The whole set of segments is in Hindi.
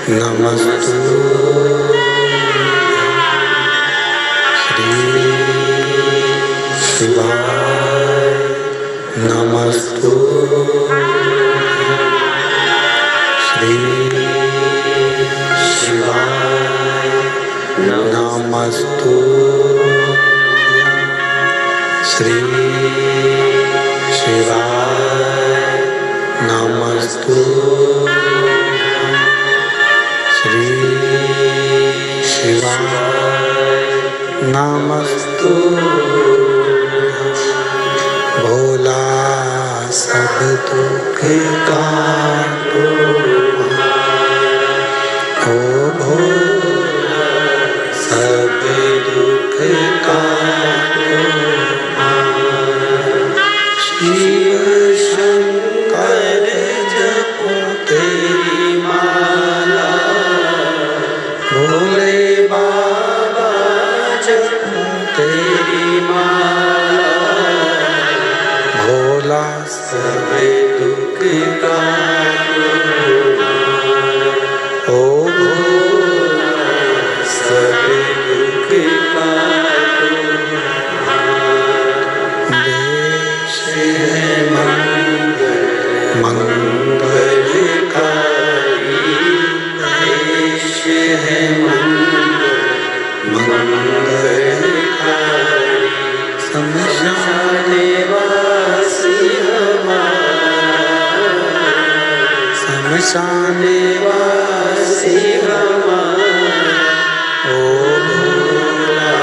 नमस्तु श्री शिवाय नमस्तु श्री शिवाय नमस्तु श्री शिवाय नमस्तु श्री शिवाय नमस्तु भोला सब दुख काटो ओ भोला सब दुख काटो शिव शंकर जपो तेरी माला भोले बाबा जपो तेरी माला भोला सब दुख काटो ओ भोला सब दुख काटो देश है मंगलकारी देश है मंगलकारी शमशाने वासी हमारा शमशाने वासी हमारा ओ भोला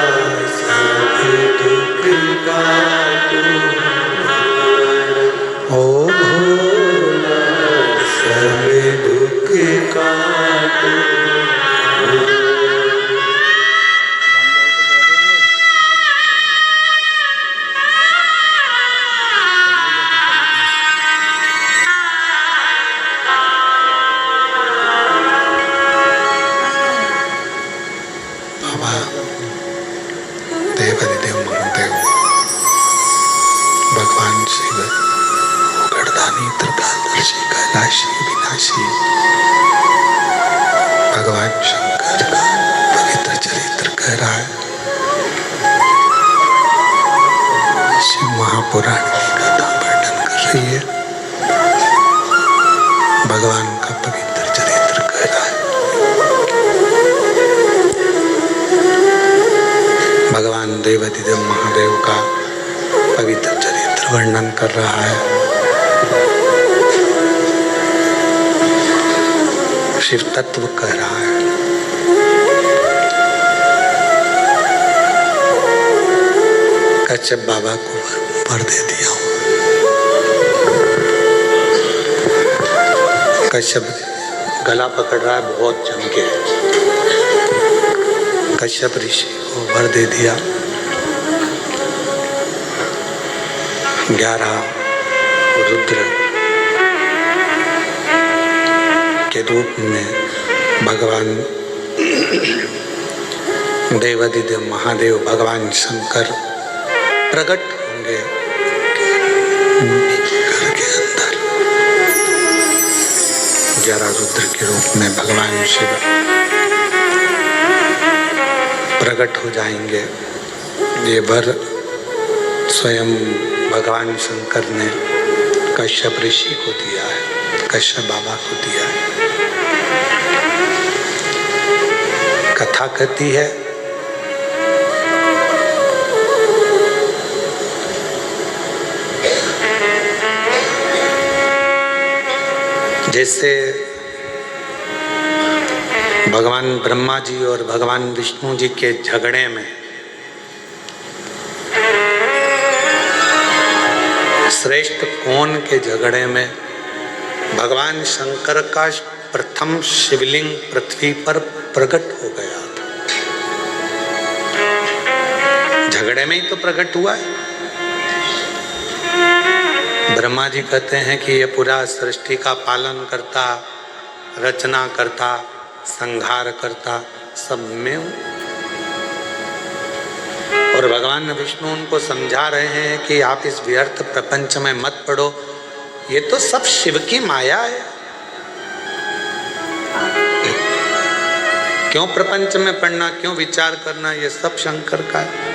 सब दुख काटो ओ भोला सब दुख काटो देवादिदेव महादेव भगवान शिव गणदानी त्रिकालदर्शी कैलाशी विनाशी भगवान शंकर का पवित्र चरित्र कह रहा है। शिव महापुराण की कथा वर्णन कर रही है। भगवान का पवित्र चरित्र कह रहा है। भगवान देवादिदेव महादेव का पवित्र चरित्र वर्णन कर रहा है। शिव तत्व कह रहा है। कश्यप बाबा को वर दे दिया हूं। कश्यप गला पकड़ रहा है बहुत जम के। कश्यप ऋषि को वर दे दिया 11 रुद्र के रूप में भगवान देवादिदेव महादेव भगवान शंकर प्रकट होंगे घर के अंदर। 11 रुद्र के रूप में भगवान शिव प्रकट हो जाएंगे। ये वर स्वयं भगवान शंकर ने कश्यप ऋषि को दिया है, कश्यप बाबा को दिया है। कथा कहती है जैसे भगवान ब्रह्मा जी और भगवान विष्णु जी के झगड़े में श्रेष्ठ कौन के झगड़े में भगवान शंकर का प्रथम शिवलिंग पृथ्वी पर प्रकट हो गया था। झगड़े में ही तो प्रकट हुआ है। ब्रह्मा जी कहते हैं कि ये पूरा सृष्टि का पालन करता, रचना करता, संहार करता, सब में हूं। और भगवान विष्णु उनको समझा रहे हैं कि आप इस व्यर्थ प्रपंच में मत पड़ो, ये तो सब शिव की माया है। क्यों प्रपंच में पढ़ना, क्यों विचार करना, ये सब शंकर का है।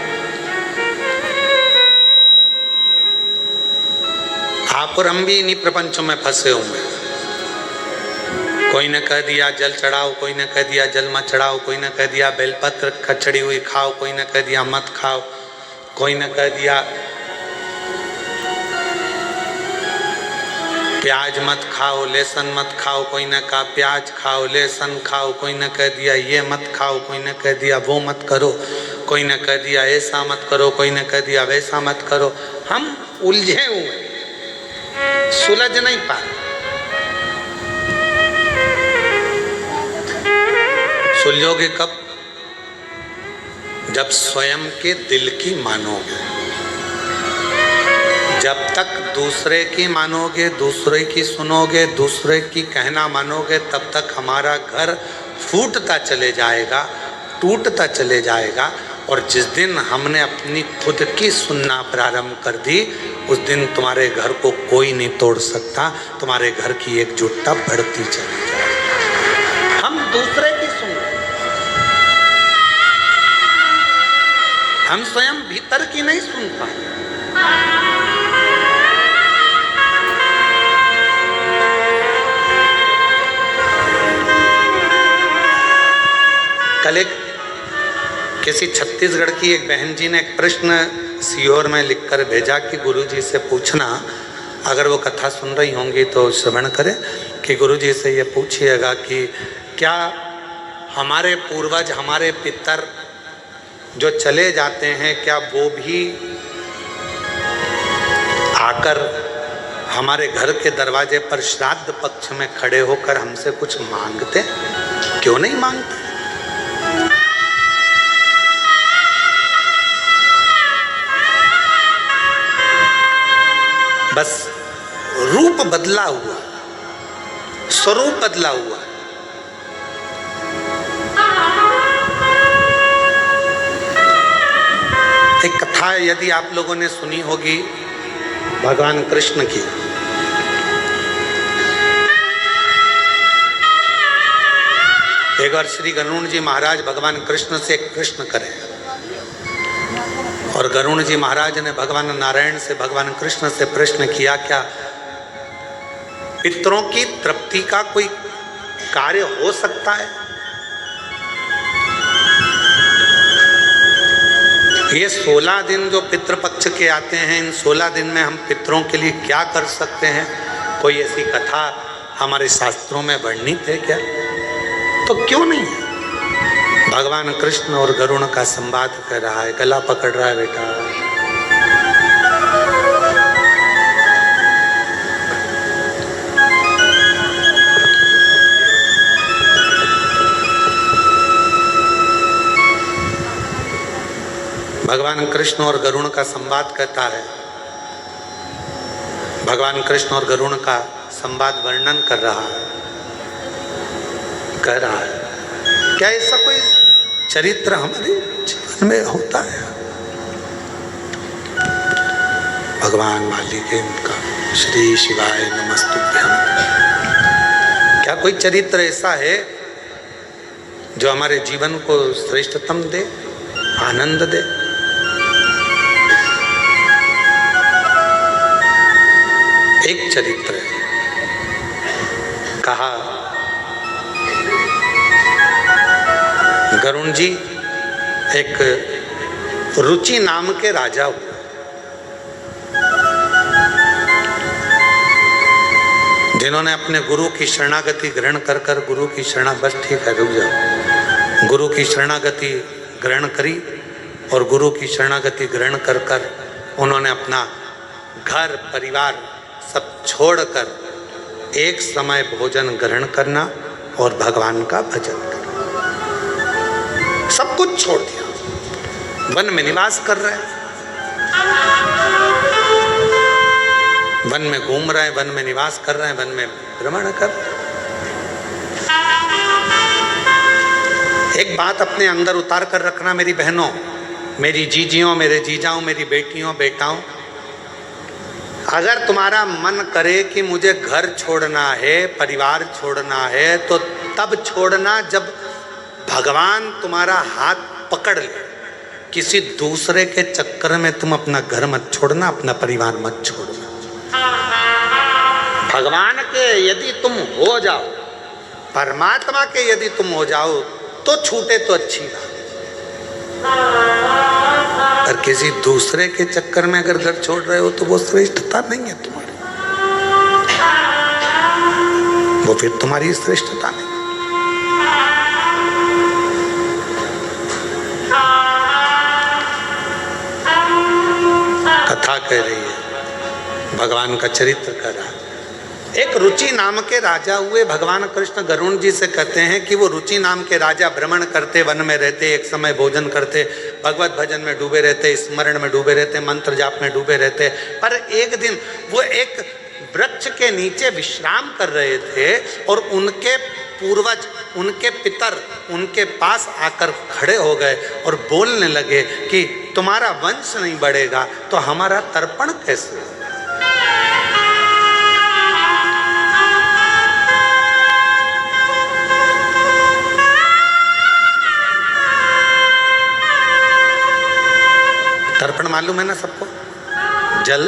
आप और हम भी इन्हीं प्रपंचों में फंसे हुए। कोई ने कह दिया जल चढ़ाओ, कोई ने कह दिया जल मत चढ़ाओ, कोई ने कह दिया बेलपत्र खचड़ी हुई खाओ, कोई ने कह दिया मत खाओ, कोई ने कह दिया प्याज मत खाओ, लहसुन मत खाओ, कोई ने कहा प्याज खाओ, लहसुन खाओ, कोई ने कह दिया ये मत खाओ, कोई ने कह दिया वो मत करो, कोई ने कह दिया ऐसा मत करो, कोई ने कह दिया वैसा मत करो। हम उलझे हुए, सुलझ नहीं पा रहे। सुलझोगे कब? जब स्वयं के दिल की मानोगे। जब तक दूसरे की मानोगे, दूसरे की सुनोगे, दूसरे की कहना मानोगे, तब तक हमारा घर फूटता चले जाएगा, टूटता चले जाएगा। और जिस दिन हमने अपनी खुद की सुनना प्रारंभ कर दी, उस दिन तुम्हारे घर को कोई नहीं तोड़ सकता। तुम्हारे घर की एकजुटता बढ़ती चली जाएगी। हम दूसरे की सुन, हम स्वयं भीतर की नहीं सुन पाए। कल एक किसी छत्तीसगढ़ की एक बहन जी ने एक प्रश्न सीहोर में लिखकर भेजा कि गुरुजी से पूछना, अगर वो कथा सुन रही होंगी तो श्रवण करें, कि गुरुजी से ये पूछिएगा कि क्या हमारे पूर्वज, हमारे पितर जो चले जाते हैं, क्या वो भी आकर हमारे घर के दरवाजे पर श्राद्ध पक्ष में खड़े होकर हमसे कुछ मांगते? क्यों नहीं मांगते? बस रूप बदला हुआ, स्वरूप बदला हुआ। एक कथा यदि आप लोगों ने सुनी होगी भगवान कृष्ण की। एक बार श्री गरुण जी महाराज भगवान कृष्ण से एक प्रश्न करें, और गरुण जी महाराज ने भगवान नारायण से, भगवान कृष्ण से प्रश्न किया, क्या पितरों की तृप्ति का कोई कार्य हो सकता है? ये 16 दिन जो पितृपक्ष के आते हैं, इन 16 दिन में हम पितरों के लिए क्या कर सकते हैं? कोई ऐसी कथा हमारे शास्त्रों में वर्णित है क्या? तो क्यों नहीं है? भगवान कृष्ण और गरुण का संवाद कर रहा है, गला पकड़ रहा है बेटा। भगवान कृष्ण और गरुण का संवाद कहता है, भगवान कृष्ण और गरुण का संवाद वर्णन कर रहा है, कह रहा है, क्या ऐसा कोई चरित्र हमारे जीवन में होता है? भगवान मालिक इनका श्री शिवाय नमस्तुभ्यम। क्या कोई चरित्र ऐसा है जो हमारे जीवन को श्रेष्ठतम दे, आनंद दे? एक चरित्र है, कहा गरुण जी एक रुचि नाम के राजा हुए। जिन्होंने अपने गुरु की शरणागति ग्रहण कर कर गुरु की शरणा, बस ठीक है रुक जाओ, गुरु की शरणागति ग्रहण करी, और गुरु की शरणागति ग्रहण कर कर उन्होंने अपना घर परिवार सब छोड़कर एक समय भोजन ग्रहण करना और भगवान का भजन करना, सब कुछ छोड़ दिया। वन में निवास कर रहे हैं, वन में घूम रहे हैं, वन में निवास कर रहे हैं, वन में भ्रमण कर। एक बात अपने अंदर उतार कर रखना मेरी बहनों, मेरी जीजियों, मेरे जीजाओं, मेरी बेटियों बेटाओं, अगर तुम्हारा मन करे कि मुझे घर छोड़ना है, परिवार छोड़ना है, तो तब छोड़ना जब भगवान तुम्हारा हाथ पकड़ ले। किसी दूसरे के चक्कर में तुम अपना घर मत छोड़ना, अपना परिवार मत छोड़ना। भगवान के यदि तुम हो जाओ, परमात्मा के यदि तुम हो जाओ तो छूटे तो अच्छी बात, और किसी दूसरे के चक्कर में अगर घर छोड़ रहे हो तो वो श्रेष्ठता नहीं है तुम्हारी, वो फिर तुम्हारी श्रेष्ठता नहीं। कथा कह रही है, भगवान का चरित्र कर रहा है। एक रुचि नाम के राजा हुए। भगवान कृष्ण गरुण जी से कहते हैं कि वो रुचि नाम के राजा भ्रमण करते, वन में रहते, एक समय भोजन करते, भगवत भजन में डूबे रहते, स्मरण में डूबे रहते, मंत्र जाप में डूबे रहते। पर एक दिन वो एक वृक्ष के नीचे विश्राम कर रहे थे और उनके पूर्वज, उनके पितर उनके पास आकर खड़े हो गए और बोलने लगे कि तुम्हारा वंश नहीं बढ़ेगा तो हमारा तर्पण कैसे? तर्पण मालूम है ना सबको, जल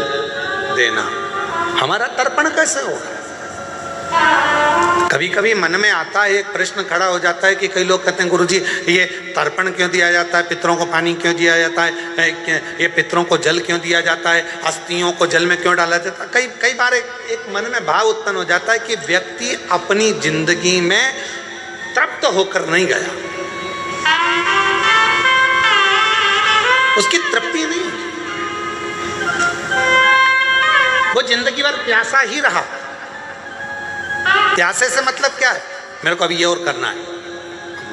देना। हमारा तर्पण कैसे होगा? कभी कभी मन में आता है, एक प्रश्न खड़ा हो जाता है कि कई लोग कहते हैं गुरुजी ये तर्पण क्यों दिया जाता है, पितरों को पानी क्यों दिया जाता है, ये पितरों को जल क्यों दिया जाता है, अस्थियों को जल में क्यों डाला जाता है। कई बार एक मन में भाव उत्पन्न हो जाता है कि व्यक्ति अपनी जिंदगी में तृप्त होकर नहीं गया, उसकी तृप्ति नहीं, वो जिंदगी भर प्यासा ही रहा। प्यासे से मतलब क्या है? मेरे को अभी ये और करना है,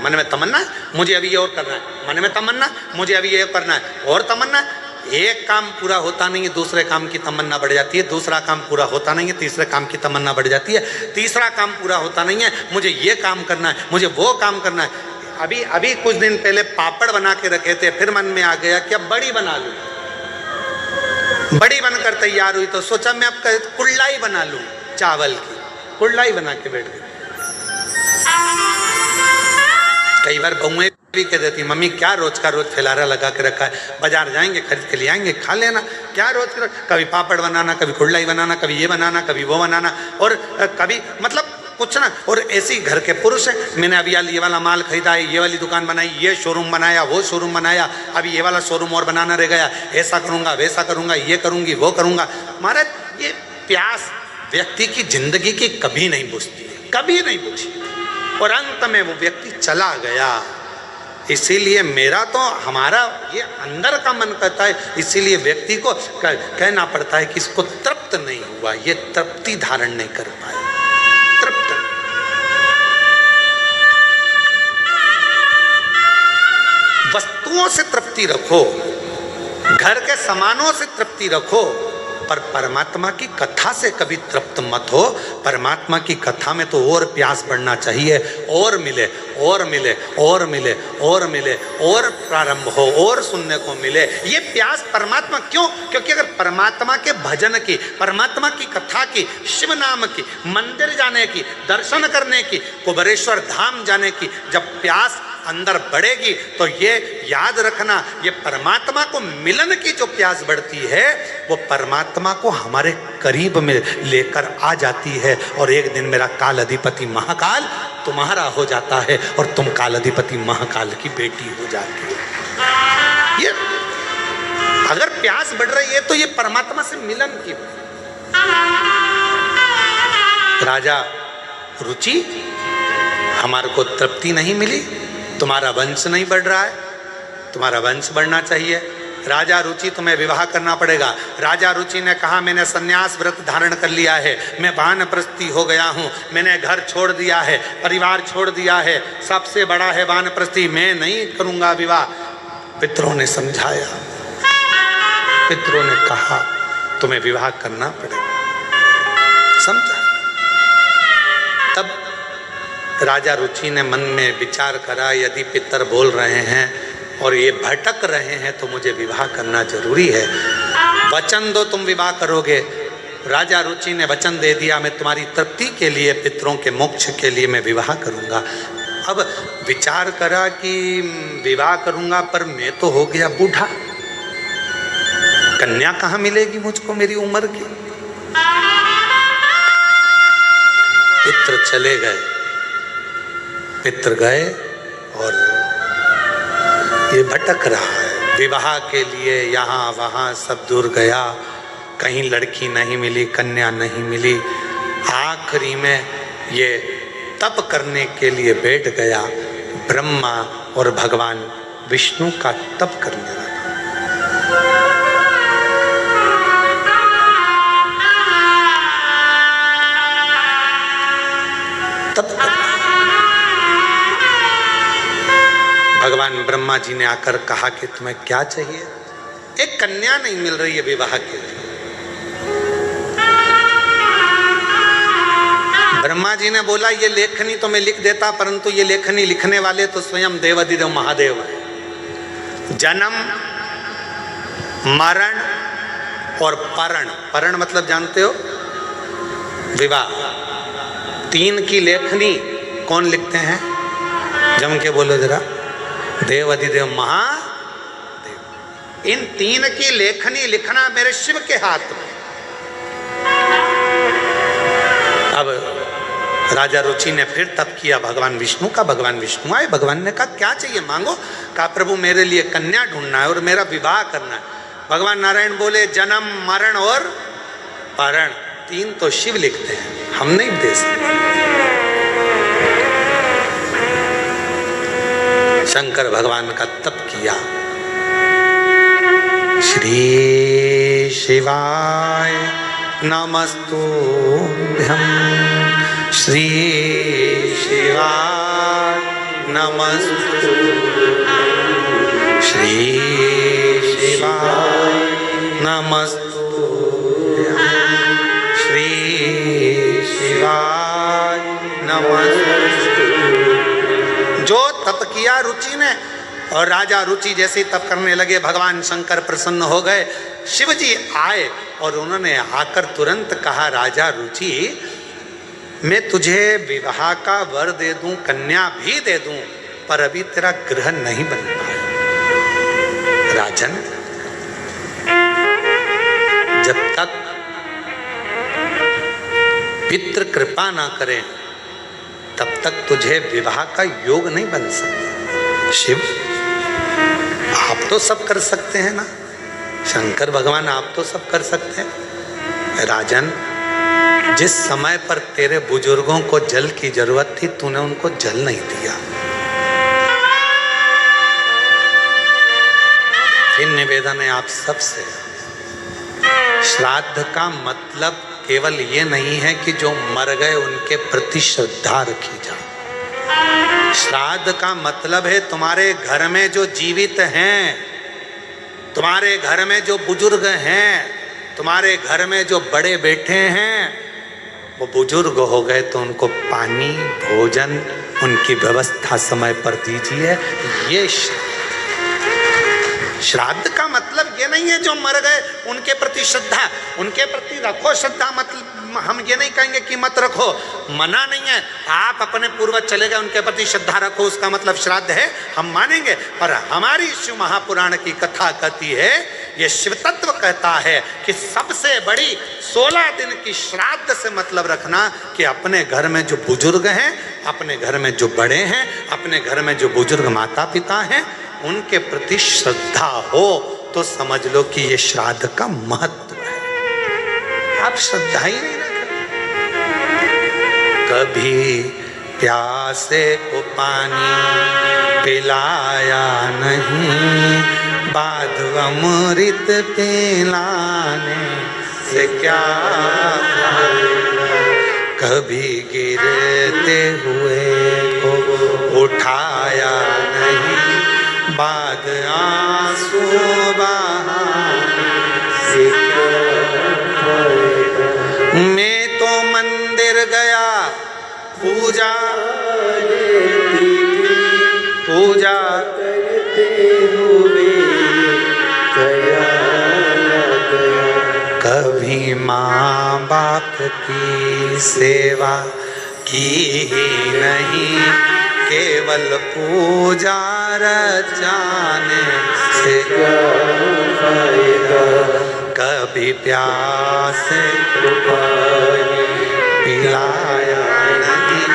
मन में तमन्ना है मुझे अभी ये और करना है, मन में तमन्ना मुझे अभी ये करना है, और तमन्ना। एक काम पूरा होता नहीं है, दूसरे काम की तमन्ना बढ़ जाती है, दूसरा काम पूरा होता नहीं है, तीसरे काम की तमन्ना बढ़ जाती है, तीसरा काम पूरा होता नहीं है, मुझे ये काम करना है, मुझे वो काम करना है। अभी कुछ दिन पहले पापड़ बना के रखे थे, फिर मन में आ गया कि अब बड़ी बना लूं। बड़ी बनकर तैयार हुई तो सोचा मैं अब कुल्लाई बना लूं, चावल की कुल्लाई बना के बैठ गई। कई बार बहुएं भी कह देती मम्मी क्या रोज का रोज फैलारा लगा के रखा है, बाजार जाएंगे खरीद के ले आएंगे खा लेना, क्या रोज का कभी पापड़ बनाना, कभी कुल्लाई बनाना, कभी ये बनाना, कभी वो बनाना, और कभी मतलब कुछ ना। और ऐसे घर के पुरुष हैं, मैंने अभी ये वाला माल खरीदा है, ये वाली दुकान बनाई, ये शोरूम बनाया, वो शोरूम बनाया, अभी ये वाला शोरूम और बनाना रह गया, ऐसा करूँगा वैसा करूँगा, ये करूँगी वो करूँगा। महाराज ये प्यास व्यक्ति की जिंदगी की कभी नहीं बुझती, कभी नहीं बुझी, और अंत में वो व्यक्ति चला गया। इसीलिए मेरा तो हमारा ये अंदर का मन कहता है, इसीलिए व्यक्ति को कहना पड़ता है कि इसको तृप्त नहीं हुआ, ये तृप्ति धारण नहीं कर पाया। तृप्त वस्तुओं से तृप्ति रखो, घर के सामानों से तृप्ति रखो, पर परमात्मा की कथा से कभी तृप्त मत हो। परमात्मा की कथा में तो और प्यास बढ़ना चाहिए, और मिले और मिले और मिले और मिले और प्रारंभ हो और सुनने को मिले। ये प्यास परमात्मा क्यों? क्योंकि अगर परमात्मा के भजन की, परमात्मा की कथा की, शिव नाम की, मंदिर जाने की, दर्शन करने की, कुबेरेश्वर धाम जाने की जब प्यास अंदर बढ़ेगी तो ये याद रखना, ये परमात्मा को मिलन की जो प्यास बढ़ती है वो परमात्मा को हमारे करीब में लेकर आ जाती है। और एक दिन मेरा काल अधिपति महाकाल तुम्हारा हो जाता है और तुम काल अधिपति महाकाल की बेटी हो जाती है। ये अगर प्यास बढ़ रही है तो ये परमात्मा से मिलन की। राजा रुचि, हमारे को तृप्ति नहीं मिली, तुम्हारा वंश नहीं बढ़ रहा है, तुम्हारा वंश बढ़ना चाहिए। राजा रुचि तुम्हें विवाह करना पड़ेगा। राजा रुचि ने कहा मैंने संन्यास व्रत धारण कर लिया है, मैं वानप्रस्थी हो गया हूँ, मैंने घर छोड़ दिया है, परिवार छोड़ दिया है, सबसे बड़ा है वानप्रस्थी, मैं नहीं करूँगा विवाह। पितरों ने समझाया, पितरों ने कहा तुम्हें विवाह करना पड़ेगा, समझा। तब राजा रुचि ने मन में विचार करा, यदि पितर बोल रहे हैं और ये भटक रहे हैं तो मुझे विवाह करना जरूरी है। वचन दो तुम विवाह करोगे, राजा रुचि ने वचन दे दिया, मैं तुम्हारी तृप्ति के लिए, पितरों के मोक्ष के लिए मैं विवाह करूंगा। अब विचार करा कि विवाह करूंगा, पर मैं तो हो गया बूढ़ा, कन्या कहाँ मिलेगी मुझको मेरी उम्र की। पितर चले गए, पितर गए और ये भटक रहा है विवाह के लिए, यहाँ वहाँ सब दूर गया, कहीं लड़की नहीं मिली, कन्या नहीं मिली। आखिरी में ये तप करने के लिए बैठ गया, ब्रह्मा और भगवान विष्णु का तप करने लगा। तप कर रहा। भगवान ब्रह्मा जी ने आकर कहा कि तुम्हें क्या चाहिए? एक कन्या नहीं मिल रही है विवाह के लिए। ब्रह्मा जी ने बोला ये लेखनी तो मैं लिख देता, परंतु ये लेखनी लिखने वाले तो स्वयं देवाधिदेव महादेव है। जन्म, मरण और परण, परण मतलब जानते हो विवाह, तीन की लेखनी कौन लिखते हैं? जम के बोलो जरा, देवाधिदेव महादेव। इन तीन की लेखनी लिखना मेरे शिव के हाथ में। अब राजा रुचि ने फिर तप किया भगवान विष्णु का। भगवान विष्णु आए, भगवान ने कहा क्या चाहिए मांगो। कहा प्रभु मेरे लिए कन्या ढूंढना है और मेरा विवाह करना है। भगवान नारायण बोले जन्म, मरण और परण, तीन तो शिव लिखते हैं, हम नहीं दे सकते। शंकर भगवान का तप किया। श्री शिवाय नमस्तुभ्यं, श्री शिवाय नमस्तुभ्यं, श्री शिवाय नमस्तुभ्यं, श्री शिवाय नमस्तुभ्यं। जो तप किया रुचि ने, और राजा रुचि जैसे तप करने लगे, भगवान शंकर प्रसन्न हो गए। शिव जी आए और उन्होंने आकर तुरंत कहा राजा रुचि मैं तुझे विवाह का वर दे दूं, कन्या भी दे दूं, पर अभी तेरा ग्रह नहीं बन पाया। राजन, जब तक पितृ कृपा ना करें तब तक तुझे विवाह का योग नहीं बन सकता। शिव आप तो सब कर सकते हैं ना, शंकर भगवान आप तो सब कर सकते हैं। राजन, जिस समय पर तेरे बुजुर्गों को जल की जरूरत थी तूने उनको जल नहीं दिया। फिर निवेदन है आप सबसे, श्राद्ध का मतलब केवल ये नहीं है कि जो मर गए उनके प्रति श्रद्धा रखी जाए। श्राद्ध का मतलब है तुम्हारे घर में जो जीवित हैं, तुम्हारे घर में जो बुजुर्ग हैं, तुम्हारे घर में जो बड़े बैठे हैं, वो बुजुर्ग हो गए तो उनको पानी, भोजन, उनकी व्यवस्था समय पर दीजिए। ये श्राद्ध का मतलब ये नहीं है जो मर गए उनके प्रति श्रद्धा, उनके प्रति रखो श्रद्धा, मतलब हम ये नहीं कहेंगे कि मत रखो, मना नहीं है। आप अपने पूर्वज चले गए उनके प्रति श्रद्धा रखो, उसका मतलब श्राद्ध है, हम मानेंगे। पर हमारी शिव महापुराण की कथा कहती है, ये शिव तत्व कहता है कि सबसे बड़ी 16 दिन की श्राद्ध से मतलब रखना कि अपने घर में जो बुजुर्ग हैं, अपने घर में जो बड़े हैं, अपने घर में जो बुजुर्ग माता पिता हैं, उनके प्रति श्रद्धा हो तो समझ लो कि ये श्राद्ध का महत्व है। आप श्रद्धा ही नहीं रखते। कभी प्यासे को पानी पिलाया नहीं, बाद अमृत पिलाने से क्या फायदा। कभी गिरते हुए को उठाया नहीं, बाद आंसू बहाने से क्या फायदा। मैं तो मंदिर गया पूजा करते हुए गया न गया, कभी माँ बाप की सेवा की ही नहीं, केवल पूजा रचाने से क्या फायदा। कभी प्यासे को पानी पिलाया नहीं,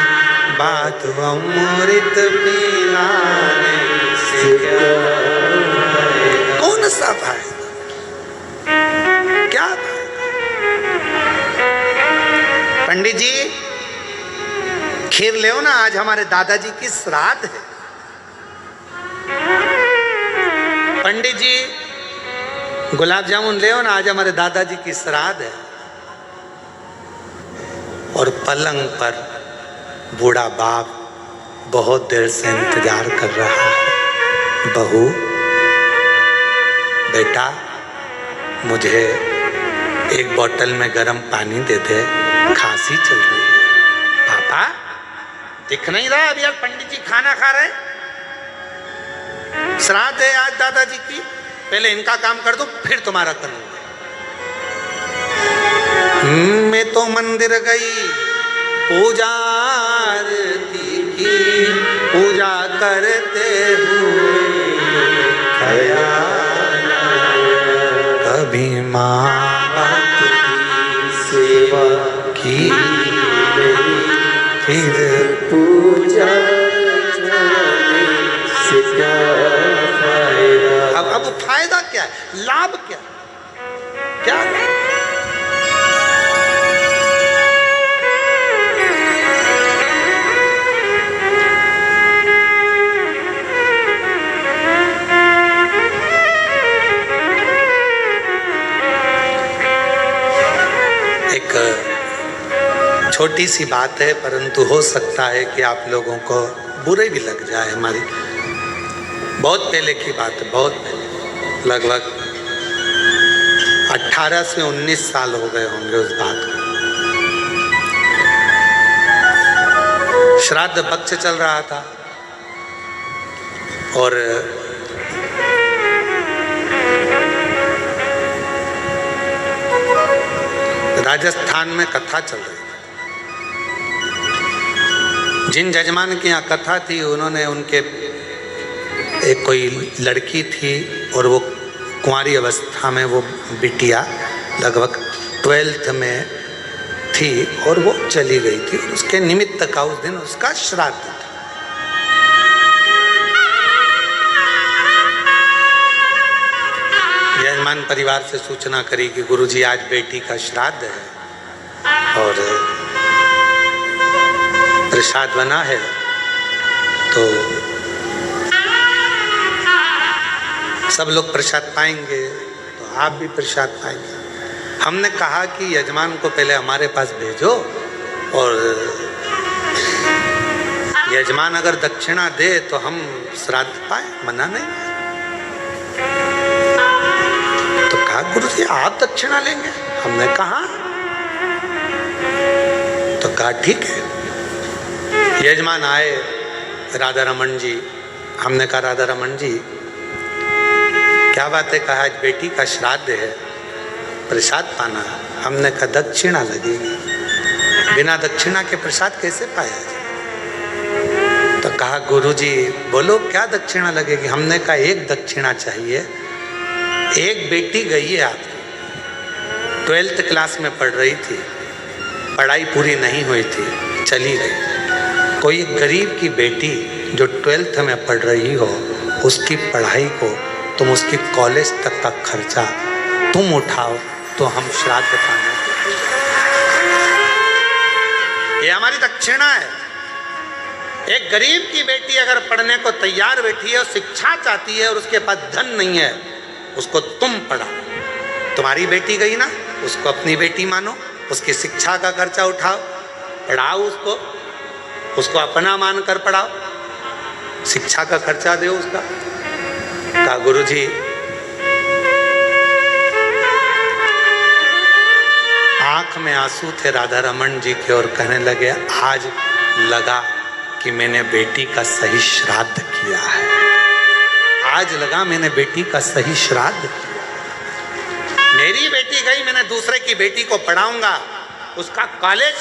बात अमृत पिलाने से क्या फायदा। कौन सा फायदा, क्या पंडित जी खीर ले ना, आज हमारे दादाजी की श्राद्ध है। पंडित जी गुलाब जामुन ले ना, आज हमारे दादाजी की श्राद्ध है। और पलंग पर बूढ़ा बाप बहुत देर से इंतजार कर रहा है। बहू बेटा मुझे एक बोतल में गर्म पानी दे दे, खांसी चल रही है। पापा दिख नहीं रहा अभी यार, पंडित जी खाना खा रहे, श्राद्ध है आज दादाजी की, पहले इनका काम कर दो फिर तुम्हारा करूंगा। मैं तो मंदिर गई पूजा आरती की, पूजा करते हुए ख्याल कभी माँ बाप की सेवा की, फिर पूजा से क्या फायदा। अब फायदा क्या है, लाभ क्या, क्या छोटी सी बात है, परंतु हो सकता है कि आप लोगों को बुरे भी लग जाए। हमारी बहुत पहले की बात है, बहुत पहले, लगभग 18 से 19 साल हो गए होंगे उस बात को। श्राद्ध पक्ष चल रहा था और राजस्थान में कथा चल रही थी। जिन जजमान की यहाँ कथा थी, उन्होंने उनके एक कोई लड़की थी और वो कुंवारी अवस्था में, वो बिटिया लगभग 12th में थी और वो चली गई थी। उसके निमित्त का उस दिन उसका श्राद्ध था। यजमान परिवार से सूचना करी कि गुरुजी आज बेटी का श्राद्ध है और प्रसाद बना है, तो सब लोग प्रसाद पाएंगे, तो आप भी प्रसाद पाएंगे। हमने कहा कि यजमान को पहले हमारे पास भेजो और यजमान अगर दक्षिणा दे तो हम श्राद्ध पाए, मना नहीं। तो कहा गुरुजी आप दक्षिणा लेंगे, हमने कहा, तो कहा ठीक है। यजमान आए, राधा रमन जी, हमने कहा राधा रमन जी क्या बात है, कहा आज बेटी का श्राद्ध है, प्रसाद पाना। हमने कहा दक्षिणा लगेगी, बिना दक्षिणा के प्रसाद कैसे पाया जाए। तो कहा गुरुजी बोलो क्या दक्षिणा लगेगी। हमने कहा एक दक्षिणा चाहिए। एक बेटी गई है आपकी, 12th क्लास में पढ़ रही थी, पढ़ाई पूरी नहीं हुई थी, चली गई। कोई गरीब की बेटी जो 12th में पढ़ रही हो, उसकी पढ़ाई को तुम उसकी कॉलेज तक का खर्चा तुम उठाओ, तो हम श्राद्ध पाने। ये हमारी दक्षिणा है। एक गरीब की बेटी अगर पढ़ने को तैयार बैठी है और शिक्षा चाहती है और उसके पास धन नहीं है, उसको तुम पढ़ाओ। तुम्हारी बेटी गई ना, उसको अपनी बेटी मानो, उसकी शिक्षा का खर्चा उठाओ, पढ़ाओ उसको, उसको अपना मान कर पढ़ाओ, शिक्षा का खर्चा दो उसका। कहा गुरुजी आंख में आंसू थे राधा रमन जी के और कहने लगे आज लगा कि मैंने बेटी का सही श्राद्ध किया है। आज लगा मैंने बेटी का सही श्राद्ध किया। मेरी बेटी गई, मैंने दूसरे की बेटी को पढ़ाऊंगा, उसका कॉलेज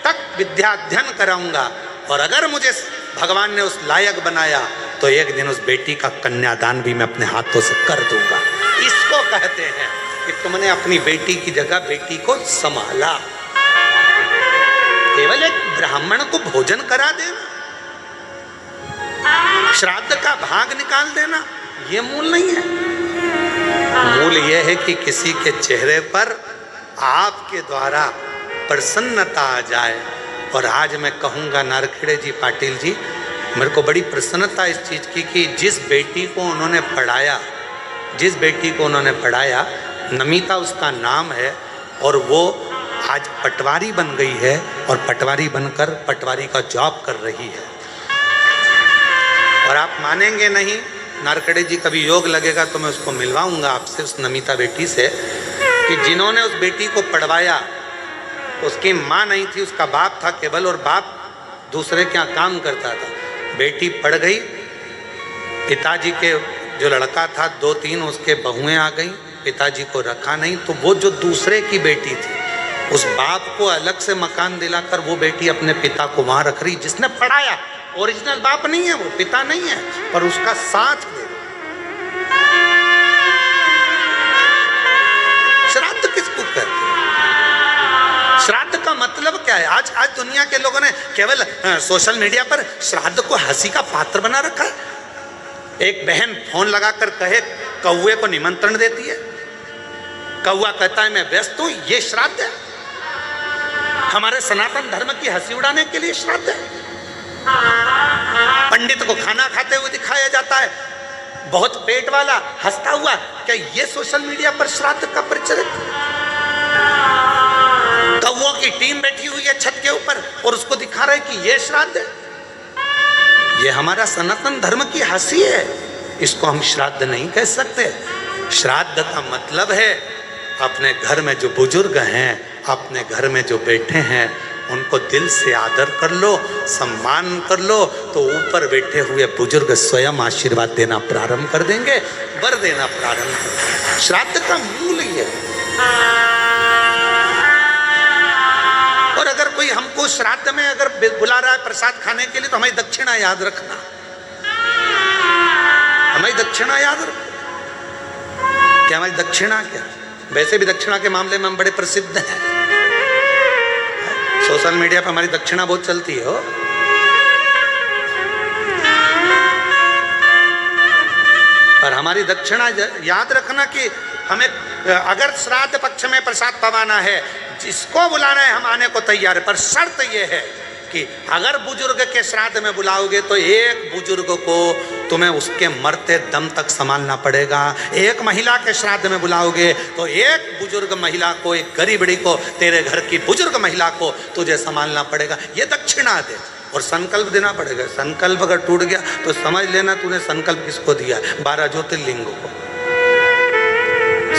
तक विद्या अध्ययन कराऊंगा, और अगर मुझे भगवान ने उस लायक बनाया तो एक दिन उस बेटी का कन्यादान भी मैं अपने हाथों से कर दूंगा। इसको कहते हैं कि तुमने अपनी बेटी की जगह बेटी को संभाला। केवल एक ब्राह्मण को भोजन करा देना, श्राद्ध का भाग निकाल देना, ये मूल नहीं है। मूल यह है कि किसी के चेहरे पर आपके द्वारा प्रसन्नता आ जाए। और आज मैं कहूँगा नारखेड़े जी, पाटिल जी, मेरे को बड़ी प्रसन्नता इस चीज़ की कि जिस बेटी को उन्होंने पढ़ाया, नमिता उसका नाम है, और वो आज पटवारी बन गई है, और पटवारी बनकर पटवारी का जॉब कर रही है। और आप मानेंगे नहीं, नारखेड़े जी कभी योग लगेगा तो मैं उसको मिलवाऊंगा आपसे, उस नमिता बेटी से, कि जिन्होंने उस बेटी को पढ़वाया उसकी माँ नहीं थी, उसका बाप था केवल, और बाप दूसरे के यहाँ काम करता था। बेटी पढ़ गई, पिताजी के जो लड़का था 2-3 उसके बहुएं आ गई, पिताजी को रखा नहीं, तो वो जो दूसरे की बेटी थी, उस बाप को अलग से मकान दिलाकर वो बेटी अपने पिता को वहाँ रख रही, जिसने पढ़ाया। ओरिजिनल बाप नहीं है, वो पिता नहीं है, पर उसका साथ दे। श्राद्ध किसको कहते हैं? श्राद्ध का मतलब क्या है? आज दुनिया के लोगों ने केवल सोशल मीडिया पर श्राद्ध को हंसी का पात्र बना रखा है। एक बहन फोन लगाकर कहे, कौवे को निमंत्रण देती है, कौवा कहता है मैं व्यस्त हूं, ये श्राद्ध है? हमारे सनातन धर्म की हंसी उड़ाने के लिए श्राद्ध है? पंडित को खाना खाते हुए दिखाया जाता है, बहुत पेट वाला हंसता हुआ, क्या ये सोशल मीडिया पर श्राद्ध का प्रचलित? कौवों की टीम बैठी हुई है छत के ऊपर और उसको दिखा रहे कि ये श्राद्ध है। ये हमारा सनातन धर्म की हंसी है, इसको हम श्राद्ध नहीं कह सकते। श्राद्ध का मतलब है अपने घर में जो बुजुर्ग हैं, अपने घर में जो बैठे हैं, उनको दिल से आदर कर लो, सम्मान कर लो, तो ऊपर बैठे हुए बुजुर्ग स्वयं आशीर्वाद देना प्रारंभ कर देंगे, वर देना प्रारंभ कर देंगे। श्राद्ध का मूल ये है। और अगर कोई हमको श्राद्ध में अगर बुला रहा है प्रसाद खाने के लिए, तो हमारी दक्षिणा याद रखना, हमारी दक्षिणा याद रखो। क्या हमारी दक्षिणा क्या? वैसे भी दक्षिणा के मामले में हम बड़े प्रसिद्ध हैं, सोशल मीडिया पर हमारी दक्षिणा बहुत चलती है। पर हमारी दक्षिणा याद रखना कि हमें अगर श्राद्ध पक्ष में प्रसाद पवाना है, जिसको बुलाना है हम आने को तैयार है, पर शर्त यह है कि अगर बुजुर्ग के श्राद्ध में बुलाओगे तो एक बुजुर्ग को तुम्हें उसके मरते दम तक संभालना पड़ेगा। एक महिला के श्राद्ध में बुलाओगे तो एक बुजुर्ग महिला को, एक गरीबड़ी को, तेरे घर की बुजुर्ग महिला को तुझे संभालना पड़ेगा। ये दक्षिणा दे और संकल्प देना पड़ेगा। संकल्प अगर टूट गया तो समझ लेना तूने संकल्प किसको दिया? 12 ज्योतिर्लिंगों को।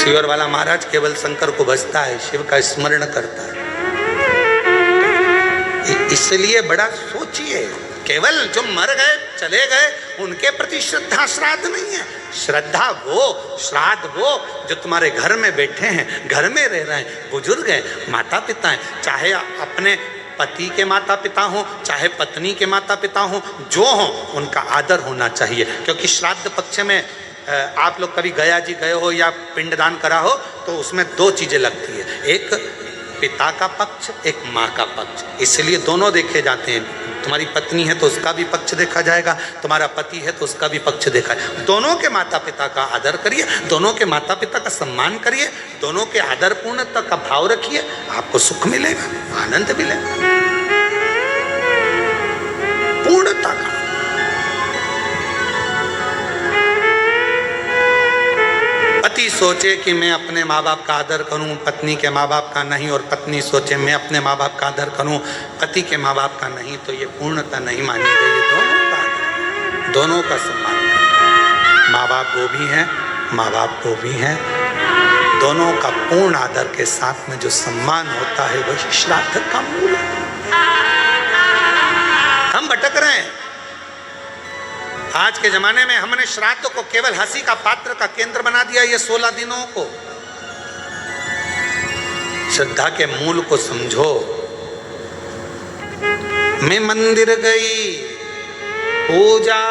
शिवर वाला महाराज केवल शंकर को भजता है, शिव का स्मरण करता है। इसलिए बड़ा सोचिए, केवल जो मर गए चले गए उनके प्रति श्रद्धा श्राद्ध नहीं है। श्रद्धा वो, श्राद्ध वो जो तुम्हारे घर में बैठे हैं, घर में रह रहे हैं, बुजुर्ग हैं, माता पिता हैं, चाहे अपने पति के माता पिता हों, चाहे पत्नी के माता पिता हों, जो हों उनका आदर होना चाहिए। क्योंकि श्राद्ध पक्ष में आप लोग कभी गया जी गए हो या पिंडदान करा हो तो उसमें 2 चीज़ें लगती है, एक पिता का पक्ष, एक माँ का पक्ष। इसलिए दोनों देखे जाते हैं। तुम्हारी पत्नी है तो उसका भी पक्ष देखा जाएगा, तुम्हारा पति है तो उसका भी पक्ष देखा जाएगा। दोनों के माता पिता का आदर करिए, दोनों के माता पिता का सम्मान करिए, दोनों के आदर पूर्णता का भाव रखिए, आपको सुख मिलेगा, आनंद मिलेगा, पूर्णता का। पति सोचे कि मैं अपने माँ बाप का आदर करूं, पत्नी के माँ बाप का नहीं, और पत्नी सोचे मैं अपने माँ बाप का आदर करूं, पति के माँ बाप का नहीं, तो ये पूर्णता नहीं मानी गई। ये दोनों का आदर, दोनों का सम्मान। माँ बाप वो भी हैं, माँ बाप वो भी हैं, दोनों का पूर्ण आदर के साथ में जो सम्मान होता है वही श्राद्ध का मूल है। हम भटक रहे हैं। आज के जमाने में हमने श्राद्ध को केवल हंसी का पात्र का केंद्र बना दिया। ये 16 दिनों को श्रद्धा के मूल को समझो। मैं मंदिर गई पूजा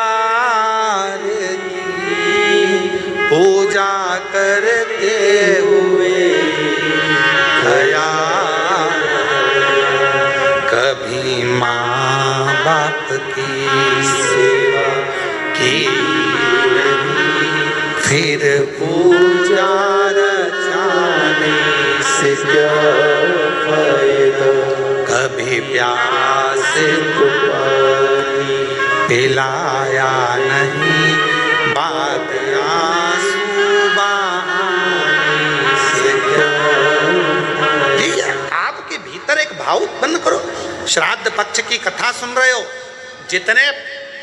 करते हुए गया, कभी माँ बाप की सेवा की, फिर पूजा रचाने से क्या फायदा, कभी प्यास को पानी पिलाया नहीं, बात आंसू बहाने से क्या। आपके भीतर एक भाव उत्पन्न करो। श्राद्ध पक्ष की कथा सुन रहे हो, जितने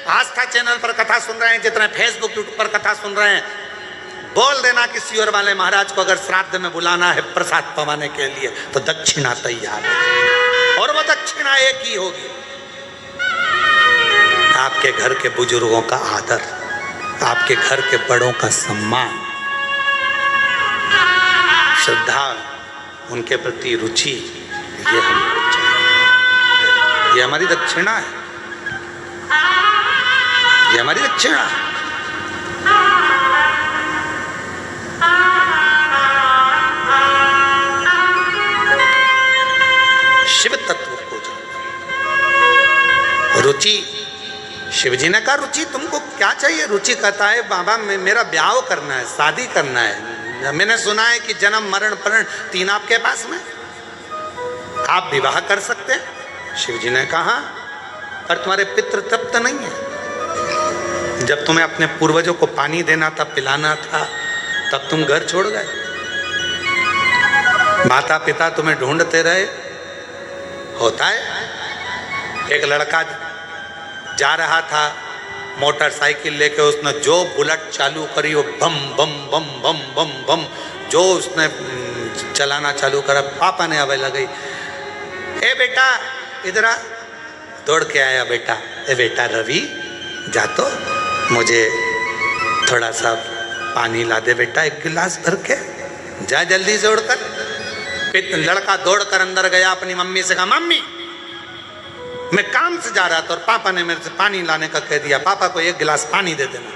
आस्था चैनल पर कथा सुन रहे हैं, जितने फेसबुक यूट्यूब पर कथा सुन रहे हैं, बोल देना कि सियोर वाले महाराज को अगर श्राद्ध में बुलाना है प्रसाद पवाने के लिए तो दक्षिणा तैयार है, और वो दक्षिणा एक ही होगी। आपके घर के बुजुर्गों का आदर, आपके घर के बड़ों का सम्मान, श्रद्धा, उनके प्रति रुचि, ये हमको चाहिए। ये हमारी दक्षिणा है, ये हमारी दक्षिणा है। शिव तत्व को जानो। रुचि, शिव जी ने कहा रुचि तुमको क्या चाहिए? रुचि कहता है बाबा मेरा ब्याह करना है, शादी करना है। मैंने सुना है कि जन्म मरण प्रण तीन आपके पास में, आप विवाह कर सकते हैं। शिव जी ने कहा पर तुम्हारे पितृ तृप्त नहीं है। जब तुम्हें अपने पूर्वजों को पानी देना था, पिलाना था, तब तुम घर छोड़ गए। माता पिता तुम्हें ढूंढते रहे। होता है, एक लड़का जा रहा था मोटरसाइकिल लेके, उसने जो बुलेट चालू करी वो बम बम बम बम बम बम, जो उसने चलाना चालू करा, पापा ने आवाज लगाई, ए बेटा इधर आ। दौड़ के आया बेटा, ए बेटा रवि जा तो मुझे थोड़ा सा पानी ला दे बेटा, एक गिलास भर के, जा जल्दी से उड़कर। लड़का दौड़कर अंदर गया, अपनी मम्मी से कहा मम्मी मैं काम से जा रहा था और पापा ने मेरे से पानी लाने का कह दिया, पापा को एक गिलास पानी दे देना।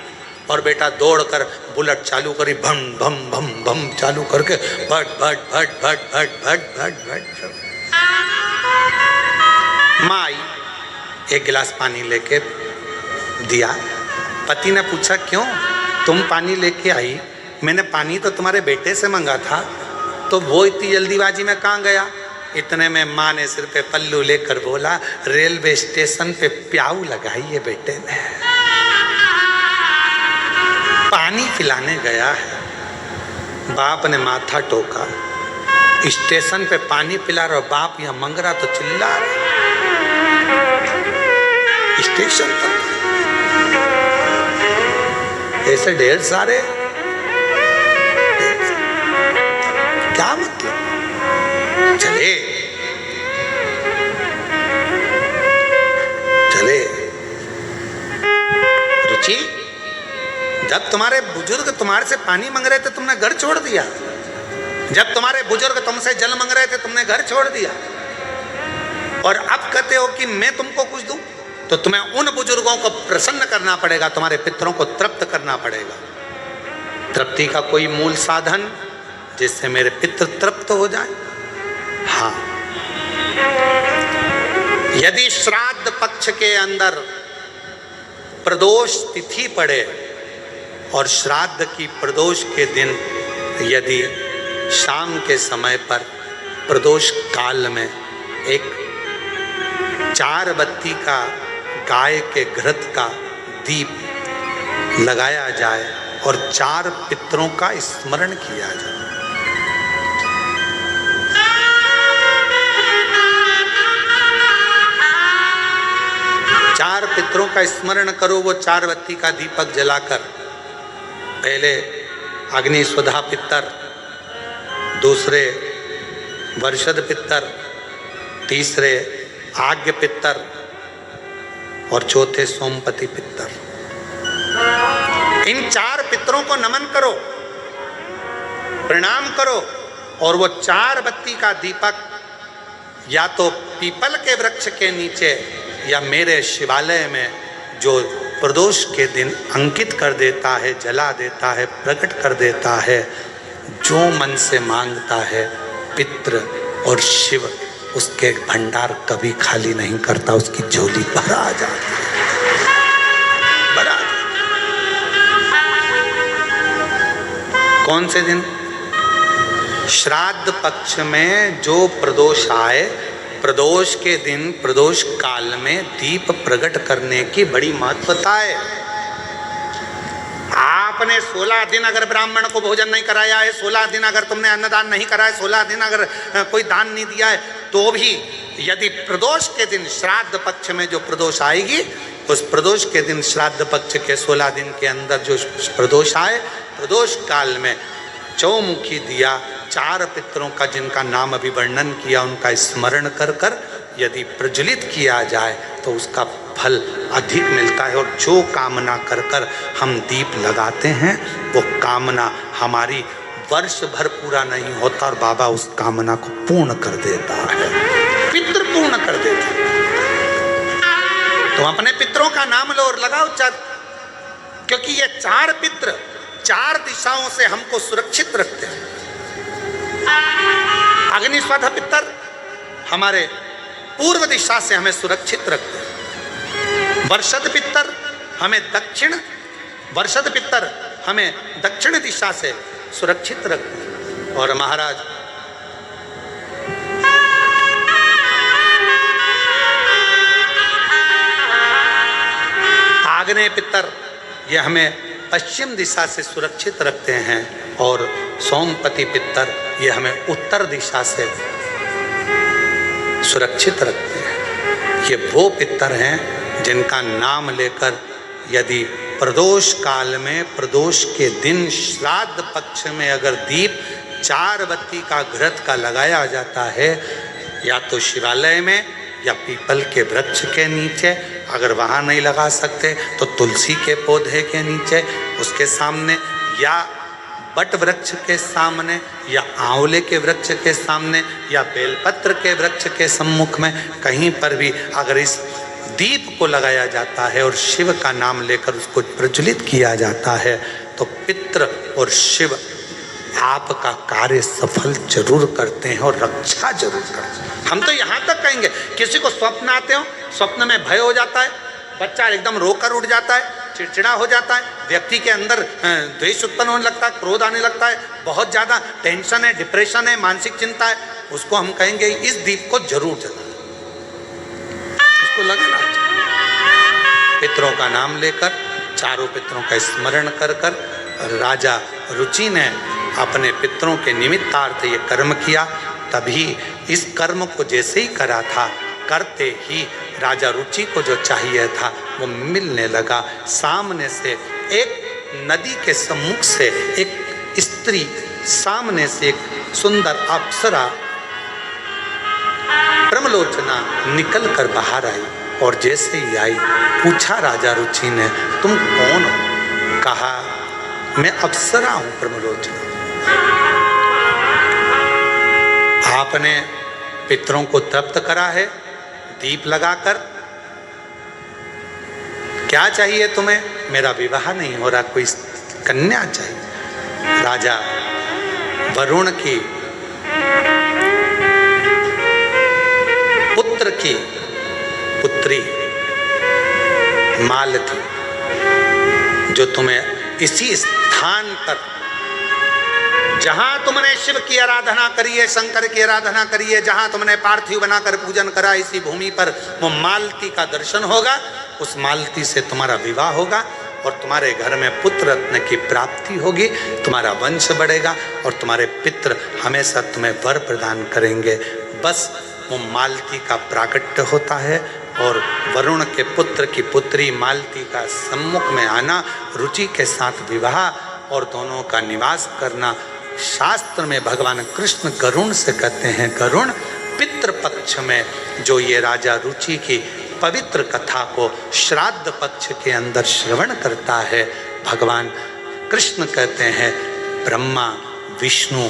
और बेटा दौड़कर बुलेट चालू करी, भम भम भम भम चालू करके भट भट भट भट भट भट भट भट। माँ आई, एक गिलास पानी लेके दिया। पति ने पूछा क्यों तुम पानी लेके आई? मैंने पानी तो तुम्हारे बेटे से मंगा था, तो वो इतनी जल्दीबाजी में कहाँ गया? इतने में माँ ने सिर पे पल्लू लेकर बोला, रेलवे स्टेशन पे प्याऊ लगाई है बेटे ने, पानी पिलाने गया है। बाप ने माथा टोका, स्टेशन पे पानी पिला रहा, बाप यहाँ मंग रहा तो चिल्ला रहा। स्टेशन पर ऐसे ढेर सारे, क्या मतलब? चले चले। रुचि, जब तुम्हारे बुजुर्ग तुम्हारे से पानी मांग रहे थे तुमने घर छोड़ दिया। जब तुम्हारे बुजुर्ग तुमसे जल मांग रहे थे तुमने घर छोड़ दिया। और अब कहते हो कि मैं तुमको कुछ दूं, तो तुम्हें उन बुजुर्गों को प्रसन्न करना पड़ेगा, तुम्हारे पितरों को तृप्त करना पड़ेगा। तृप्ति का कोई मूल साधन जिससे मेरे पितृ तृप्त हो जाए। हाँ, यदि श्राद्ध पक्ष के अंदर प्रदोष तिथि पड़े और श्राद्ध की प्रदोष के दिन यदि शाम के समय पर प्रदोष काल में एक 4 बत्ती का गाय के घृत का दीप लगाया जाए और 4 पितरों का स्मरण किया जाए। चार पितरों का स्मरण करो। वो 4 बत्ती का दीपक जलाकर, पहले अग्नि स्वधा पितर, दूसरे वर्षद पितर, तीसरे आज्ञ पितर और चौथे सोमपति पितर। इन 4 पितरों को नमन करो, प्रणाम करो और वो 4 बत्ती का दीपक या तो पीपल के वृक्ष के नीचे या मेरे शिवालय में जो प्रदोष के दिन अंकित कर देता है, जला देता है, प्रकट कर देता है, जो मन से मांगता है पितृ और शिव उसके भंडार कभी खाली नहीं करता, उसकी झोली भरा आ जाती है, भरा। कौन से दिन? श्राद्ध पक्ष में जो प्रदोष आए, प्रदोष के दिन, प्रदोष काल में दीप प्रकट करने की बड़ी महत्वता है। आपने 16 दिन अगर ब्राह्मण को भोजन नहीं कराया है, 16 दिन अगर तुमने अन्नदान नहीं करा है, 16 दिन अगर कोई दान नहीं दिया है, तो भी यदि प्रदोष के दिन श्राद्ध पक्ष में जो प्रदोष आएगी, उस प्रदोष के दिन श्राद्ध पक्ष के 16 दिन के अंदर जो प्रदोष आए, प्रदोष काल में चौमुखी दिया 4 पितरों का जिनका नाम अभी वर्णन किया, उनका स्मरण कर कर यदि प्रज्वलित किया जाए तो उसका फल अधिक मिलता है। और जो कामना कर कर हम दीप लगाते हैं वो कामना हमारी वर्ष भर पूरा नहीं होता और बाबा उस कामना को पूर्ण कर देता है, पितृ पूर्ण कर देते हैं। तो अपने पितरों का नाम लो और लगाओ 4, क्योंकि ये 4 पितृ 4 दिशाओं से हमको सुरक्षित रखते हैं। अग्निस्वध पितर हमारे पूर्व दिशा से हमें सुरक्षित रखते हैं। वर्षद पितर हमें दक्षिण दिशा से सुरक्षित रखते हैं। और महाराज आग्नेय पितर ये हमें पश्चिम दिशा से सुरक्षित रखते हैं। और सोमपति पितर ये हमें उत्तर दिशा से सुरक्षित रखते हैं। ये वो पितर हैं जिनका नाम लेकर यदि प्रदोष काल में, प्रदोष के दिन श्राद्ध पक्ष में अगर दीप 4 बत्ती का घृत का लगाया जाता है, या तो शिवालय में या पीपल के वृक्ष के नीचे, अगर वहाँ नहीं लगा सकते तो तुलसी के पौधे के नीचे, उसके सामने, या बट वृक्ष के सामने, या आंवले के वृक्ष के सामने, या बेलपत्र के वृक्ष के सम्मुख में, कहीं पर भी अगर इस दीप को लगाया जाता है और शिव का नाम लेकर उसको प्रज्वलित किया जाता है तो पितृ और शिव आपका कार्य सफल जरूर करते हैं और रक्षा जरूर करते हैं। हम तो यहाँ तक कहेंगे, किसी को स्वप्न आते हो, स्वप्न में भय हो जाता है, बच्चा एकदम रोकर उठ जाता है, चिड़चिड़ा हो जाता है, व्यक्ति के अंदर द्वेष उत्पन्न होने लगता है, क्रोध आने लगता है, बहुत ज़्यादा टेंशन है, डिप्रेशन है, मानसिक चिंता है, उसको हम कहेंगे इस दीप को जरूर जलाना, इसको लगाना चाहिए। पितरों का नाम लेकर, 4 पितरों का स्मरण कर कर राजा रुचि ने अपने पितरों के निमित्तार्थ ये कर्म किया। तभी इस कर्म को जैसे ही करा था, करते ही राजा रुचि को जो चाहिए था वो मिलने लगा। सामने से एक नदी के सम्मुख से एक स्त्री, सामने से एक सुंदर अप्सरा ब्रह्मलोचना निकल कर बाहर आई। और जैसे ही आई, पूछा राजा रुचि ने, तुम कौन हो? कहा, मैं अप्सरा हूं ब्रह्मलोचना। आपने पितरों को तृप्त करा है दीप लगाकर, क्या चाहिए तुम्हें? मेरा विवाह नहीं हो रहा, कोई कन्या चाहिए। राजा वरुण की पुत्र की पुत्री मालती, जो तुम्हें इसी स्थान पर, जहां तुमने शिव की आराधना करी है, शंकर की आराधना करी है, जहां तुमने पार्थिव बनाकर पूजन करा, इसी भूमि पर वो मालती का दर्शन होगा। उस मालती से तुम्हारा विवाह होगा और तुम्हारे घर में पुत्र रत्न की प्राप्ति होगी, तुम्हारा वंश बढ़ेगा और तुम्हारे पितृ हमेशा तुम्हें वर प्रदान करेंगे। बस वो मालती का प्राकट्य होता है और वरुण के पुत्र की पुत्री मालती का सम्मुख में आना, रुचि के साथ विवाह और दोनों का निवास करना। शास्त्र में भगवान कृष्ण गरुण से कहते हैं, गरुण पितृपक्ष में जो ये राजा रुचि की पवित्र कथा को श्राद्ध पक्ष के अंदर श्रवण करता है, भगवान कृष्ण कहते हैं ब्रह्मा, विष्णु,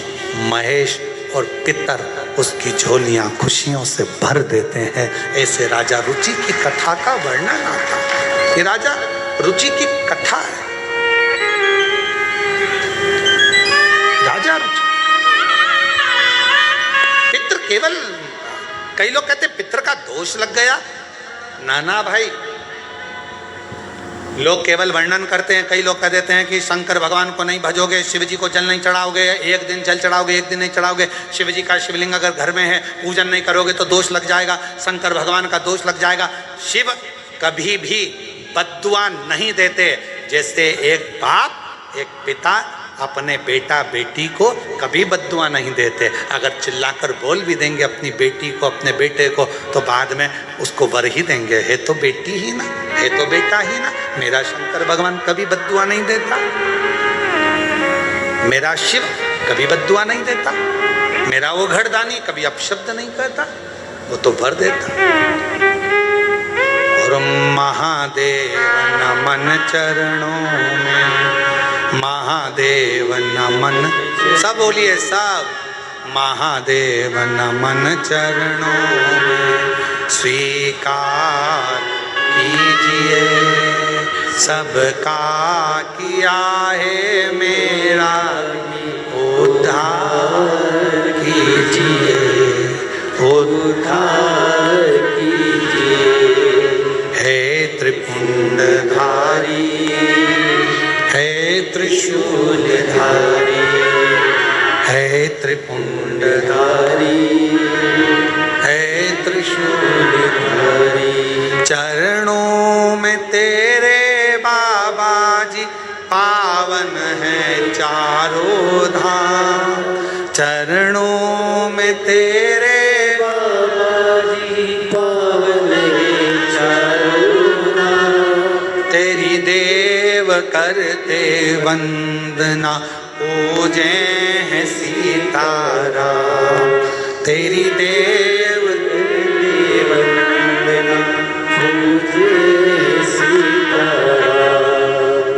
महेश और पितर उसकी झोलियां खुशियों से भर देते हैं। ऐसे राजा रुचि की कथा का वर्णन आता है। ये राजा रुचि की कथा है। राजा रुचि, पितर केवल, कई लोग कहते पितर का दोष लग गया। नाना भाई, लोग केवल वर्णन करते हैं। कई लोग कह देते हैं कि शंकर भगवान को नहीं भजोगे, शिव जी को जल नहीं चढ़ाओगे, एक दिन जल चढ़ाओगे एक दिन नहीं चढ़ाओगे, शिव जी का शिवलिंग अगर घर में है पूजन नहीं करोगे तो दोष लग जाएगा, शंकर भगवान का दोष लग जाएगा। शिव कभी भी बद्दुआ नहीं देते। जैसे एक बाप एक पिता अपने बेटा बेटी को कभी बद्दुआ नहीं देते। अगर चिल्लाकर बोल भी देंगे अपनी बेटी को अपने बेटे को तो बाद में उसको वर ही देंगे, है तो बेटी ही ना, है तो बेटा ही ना। मेरा शंकर भगवान कभी बद्दुआ नहीं देता, मेरा शिव कभी बद्दुआ नहीं देता, मेरा वो घरदानी कभी अपशब्द नहीं कहता, वो तो वर देता। और महादेव नमन चरणों में, महादेव नमन, सब बोलिए सब, महादेव नमन चरणों में स्वीकार कीजिए, सबका किया है मेरा उद्धार कीजिए, उद्धार कीजिए। हे त्रिपुंडधारी, हे त्रिशूलधारी, हे त्रिपुंडधारी, हे त्रिशूलधारी। चरणों में तेरे बाबा जी पावन है चारों धाम, चरणों में तेरे बाबा जी पावन है चारों धाम। तेरी देव करते वंदना पूजे हैं सीताराम, तेरी देव करते वंदना पूजे सीताराम।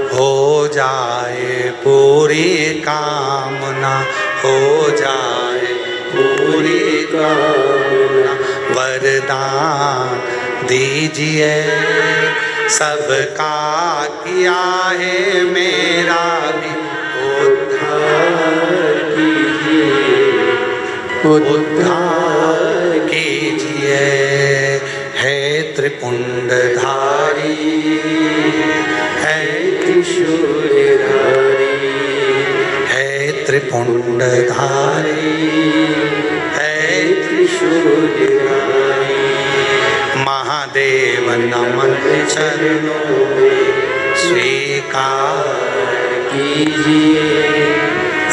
हो जाए पूरी कामना, हो जाए पूरी कामना, वरदान दीजिए, सबका किया है मेरा भी उद्धार कीजिए, उद्धार कीजिए। हे त्रिपुंडधारी, हे त्रिशूलधारी, हे त्रिपुंडधारी, हे त्रिशूलधारी। महादेव नमन चरणों में स्वीकार कीजिए,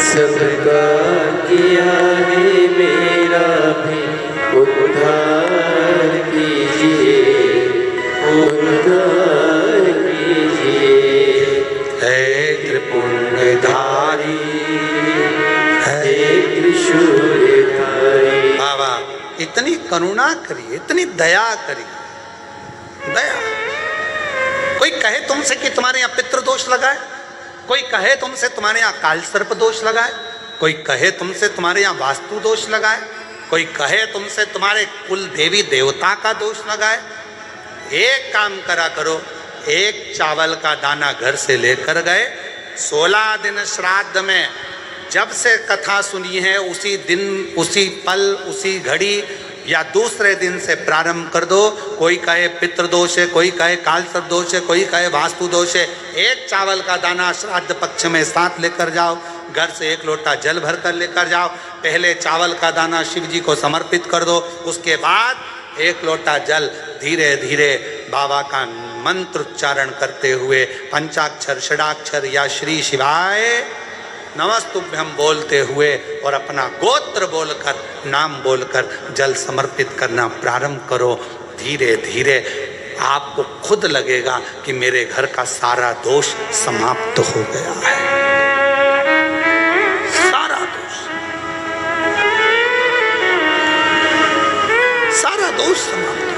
सबका किया है मेरा भी उद्धार कीजिए, उद्धार कीजिए। हे त्रिपुंडधारी, हे त्रिशूलधारी। बाबा इतनी करुणा करिए, इतनी दया करिए, दया। कोई कहे तुमसे कि तुम्हारे यहाँ पितृ दोष लगा है, कोई कहे तुमसे तुम्हारे यहाँ काल सर्प दोष लगा है, कोई कहे तुमसे तुम्हारे यहाँ वास्तु दोष लगा है, कोई कहे तुमसे तुम्हारे कुल देवी देवता का दोष लगा है। एक काम करा करो, एक चावल का दाना घर से लेकर गए, 16 दिन श्राद्ध में जब से कथा सुनी है उसी दिन, उसी पल, उसी घड़ी या दूसरे दिन से प्रारंभ कर दो। कोई कहे पितृदोष है, कोई कहे कालसर्प दोष है, कोई कहे वास्तु दोष है। एक चावल का दाना श्राद्ध पक्ष में साथ लेकर जाओ, घर से एक लोटा जल भर कर लेकर जाओ। पहले चावल का दाना शिव जी को समर्पित कर दो, उसके बाद एक लोटा जल धीरे धीरे बाबा का मंत्र उच्चारण करते हुए पंचाक्षर, षडाक्षर या श्री शिवाय नमस्तुभ्यं बोलते हुए और अपना गोत्र बोलकर, नाम बोलकर जल समर्पित करना प्रारंभ करो। धीरे धीरे आपको खुद लगेगा कि मेरे घर का सारा दोष समाप्त हो गया है, सारा दोष, सारा दोष समाप्त।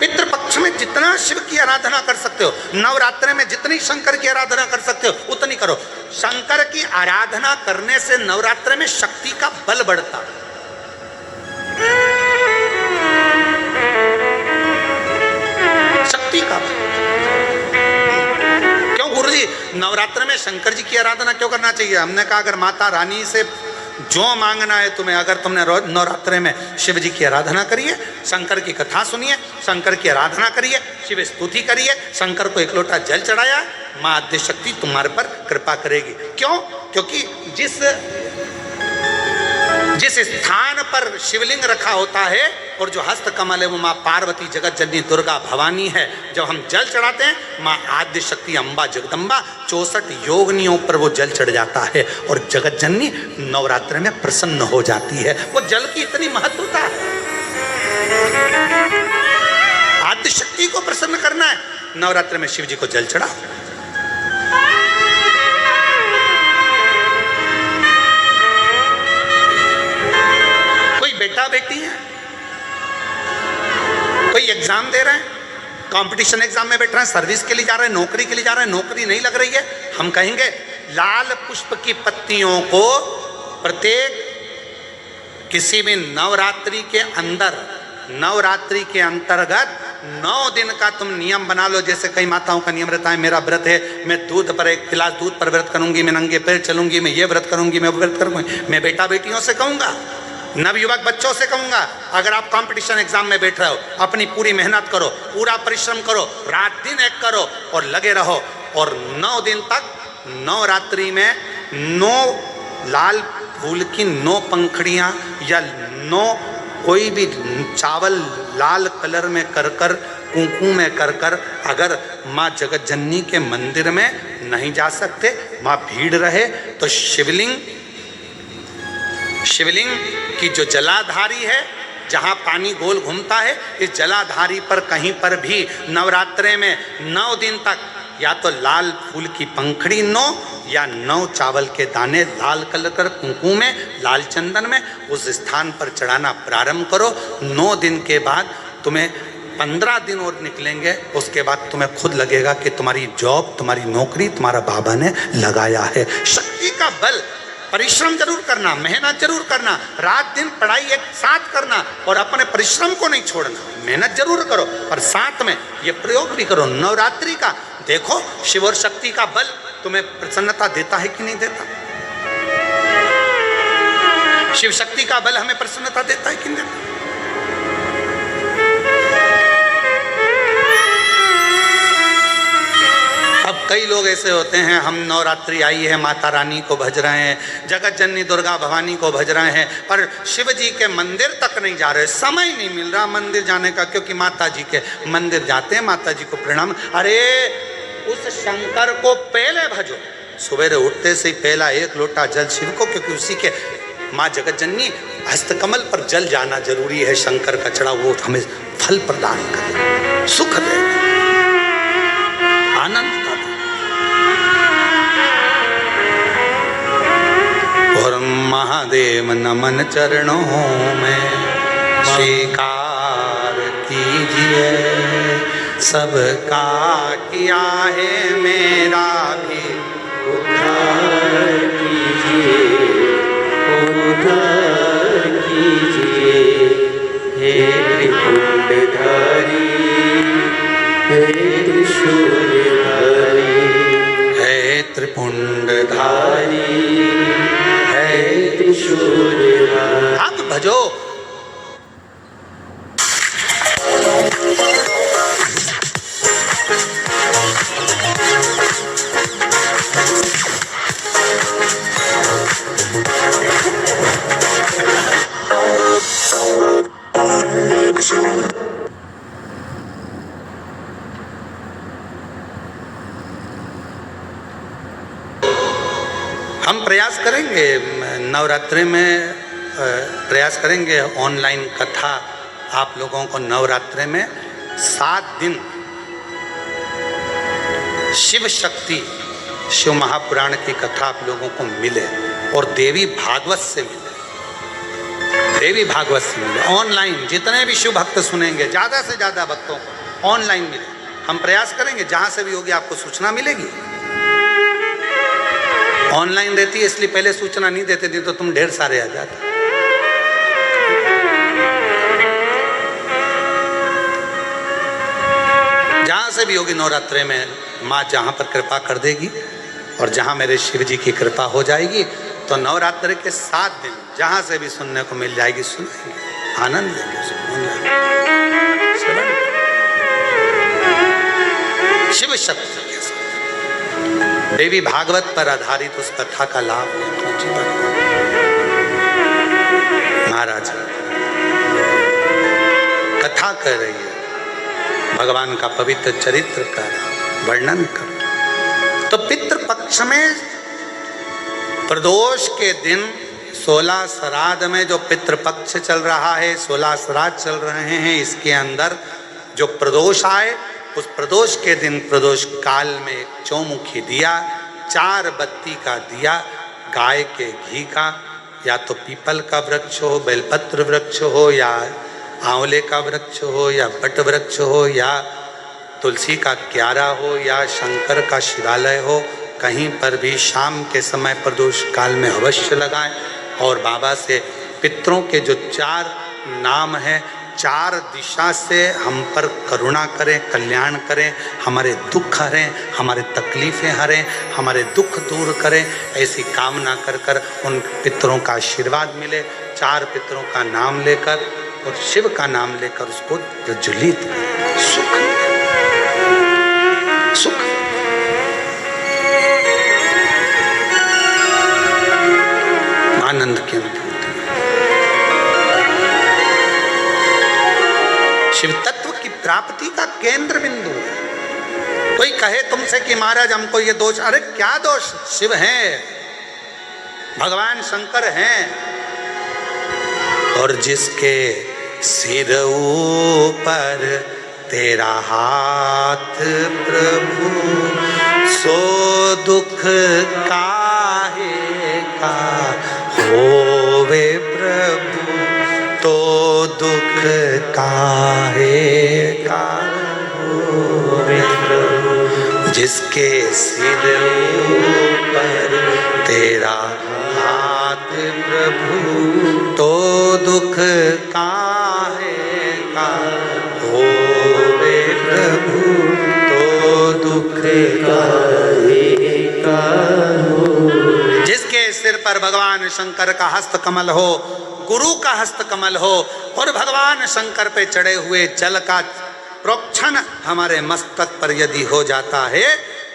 पितृपक्ष में जितना शिव की आराधना कर सकते हो, नवरात्रि में जितनी शंकर की आराधना कर सकते हो उतनी करो। शंकर की आराधना करने से नवरात्रि में शक्ति का बल बढ़ता। शक्ति का बल। क्यों गुरुजी नवरात्र में शंकर जी की आराधना क्यों करना चाहिए? हमने कहा अगर माता रानी से जो मांगना है तुम्हें, अगर तुमने नवरात्रि में शिव जी की आराधना करिए, शंकर की कथा सुनिए, शंकर की आराधना करिए, शिव स्तुति करिए, शंकर को एक लोटा जल चढ़ाया, माँ आद्य शक्ति तुम्हारे पर कृपा करेगी। क्यों? क्योंकि जिस स्थान पर शिवलिंग रखा होता है और जो हस्त कमल है वो माँ पार्वती जगत जननी दुर्गा भवानी है। जब हम जल चढ़ाते हैं माँ आद्य शक्ति अम्बा जगदम्बा 64 योगिनियों पर वो जल चढ़ जाता है और जगत जननी नवरात्र में प्रसन्न हो जाती है। वो जल की इतनी महत्वता है। आद्य शक्ति को प्रसन्न करना है, नवरात्र में शिव जी को जल चढ़ाओ। बेटा बेटी है, कोई एग्जाम दे रहे हैं, कंपटीशन एग्जाम में बैठ रहे हैं, सर्विस के लिए जा रहे हैं, नौकरी के लिए जा रहे हैं, नौकरी नहीं लग रही है, हम कहेंगे लाल पुष्प की पत्तियों को प्रत्येक किसी भी नवरात्रि के अंदर, नवरात्रि के अंतर्गत 9 दिन का तुम नियम बना लो। जैसे कई माताओं का नियम रहता है, मेरा व्रत है, मैं दूध पर एक गिलास दूध पर व्रत करूंगी, मैं नंगे पैर चलूंगी, मैं ये व्रत करूंगी, मैं वो व्रत करूंगी। मैं बेटा बेटियों से कहूंगा, नवयुवक बच्चों से कहूंगा, अगर आप कंपटीशन एग्जाम में बैठ रहे हो, अपनी पूरी मेहनत करो, पूरा परिश्रम करो, रात दिन एक करो और लगे रहो। और 9 दिन तक नवरात्रि में 9 लाल फूल की 9 पंखड़ियाँ या 9 कोई भी चावल लाल कलर में कर कर, कुंकू में कर कर, अगर माँ जगत जननी के मंदिर में नहीं जा सकते, माँ भीड़ रहे तो शिवलिंग की जो जलाधारी है, जहाँ पानी गोल घूमता है, इस जलाधारी पर कहीं पर भी नवरात्रे में 9 दिन तक या तो लाल फूल की पंखड़ी 9 या 9 चावल के दाने लाल कलर कर कुंकू में, लाल चंदन में उस स्थान पर चढ़ाना प्रारंभ करो। 9 दिन के बाद तुम्हें 15 दिन और निकलेंगे, उसके बाद तुम्हें खुद लगेगा कि तुम्हारी जॉब, तुम्हारी नौकरी तुम्हारा बाबा ने लगाया है। शक्ति का बल। परिश्रम जरूर करना, मेहनत जरूर करना, रात दिन पढ़ाई एक साथ करना और अपने परिश्रम को नहीं छोड़ना। मेहनत जरूर करो पर साथ में ये प्रयोग भी करो नवरात्रि का। देखो शिव और शक्ति का बल तुम्हें प्रसन्नता देता है कि नहीं देता। शिव शक्ति का बल हमें प्रसन्नता देता है कि नहीं देता। अब कई लोग ऐसे होते हैं, हम नवरात्रि आई है, माता रानी को भज रहे हैं, जगत जननी दुर्गा भवानी को भज रहे हैं, पर शिव जी के मंदिर तक नहीं जा रहे, समय नहीं मिल रहा मंदिर जाने का, क्योंकि माता जी के मंदिर जाते हैं, माता जी को प्रणाम। अरे उस शंकर को पहले भजो, सवेरे उठते से ही पहला 1 लोटा जल शिव को, क्योंकि उसी के माँ जगत जननी हस्तकमल पर जल जाना जरूरी है। शंकर का चढ़ा वो हमें फल प्रदान करे, सुख दे, आनंद का दे। और महादेव नमन चरणों में स्वीकार कीजिए, सबका किया है मेरा भी उद्धार कीजिए, उद्धार कीजिए। हे त्रिपुंडधारी, हे त्रिशूलधारी, हे त्रिपुंडधारी, हे त्रिशूलधारी। आप भजो। हम प्रयास करेंगे नवरात्रि में, प्रयास करेंगे ऑनलाइन कथा आप लोगों को नवरात्रि में 7 दिन शिव शक्ति, शिव महापुराण की कथा आप लोगों को मिले और देवी भागवत से मिले, देवी भागवत से मिले ऑनलाइन। जितने भी शिव भक्त सुनेंगे, ज़्यादा से ज़्यादा भक्तों को ऑनलाइन मिले। हम प्रयास करेंगे जहां से भी होगी आपको सूचना मिलेगी। ऑनलाइन रहती है इसलिए पहले सूचना नहीं देते थे, तो तुम ढेर सारे आ जाते। जहां से भी होगी नवरात्रे में माँ जहां पर कृपा कर देगी और जहां मेरे शिव जी की कृपा हो जाएगी तो नवरात्रि के 7 दिन जहां से भी सुनने को मिल जाएगी, सुनेंगे, आनंद लेंगे। शिव शक्ति के साथ देवी भागवत पर आधारित उस कथा का लाभ लें जीवन। महाराज कथा कर रही है, भगवान का पवित्र चरित्र का वर्णन कर। तो पितृपक्ष में प्रदोष के दिन 16 श्राद्ध में जो पितृपक्ष चल रहा है, 16 श्राद्ध चल रहे हैं, इसके अंदर जो प्रदोष आए उस प्रदोष के दिन प्रदोष काल में एक चौमुखी दिया, 4 बत्ती का दिया, गाय के घी का, या तो पीपल का वृक्ष हो, बेलपत्र वृक्ष हो, या आंवले का वृक्ष हो, या बट वृक्ष हो, या तुलसी का क्यारा हो, या शंकर का शिवालय हो, कहीं पर भी शाम के समय प्रदोष काल में अवश्य लगाएं। और बाबा से पितरों के जो 4 नाम हैं, 4 दिशा से हम पर करुणा करें, कल्याण करें, हमारे दुख हरें, हमारे तकलीफ़ें हरें, हमारे दुख दूर करें, ऐसी कामना कर कर उन पितरों का आशीर्वाद मिले। 4 पितरों का नाम लेकर और शिव का नाम लेकर उसको प्रज्वलित सुख सुख। आनंद की अनुभूति। शिव तत्व की प्राप्ति का केंद्र बिंदु है। कोई कहे तुमसे कि महाराज हमको ये दोष, अरे क्या दोष, शिव हैं, भगवान शंकर हैं। और जिसके सिर ऊपर तेरा हाथ प्रभु, सो दुख काहे का होवे प्रभु, तो दुख काहे का होवे प्रभु। जिसके सिर ऊपर तेरा हाथ प्रभु, तो दुख काहे का होवे प्रभु, तो दुख काहे का हो। जिसके सिर पर भगवान शंकर का हस्त कमल हो, गुरु का हस्त कमल हो, और भगवान शंकर पे चढ़े हुए जल का प्रोक्षण हमारे मस्तक पर यदि हो जाता है,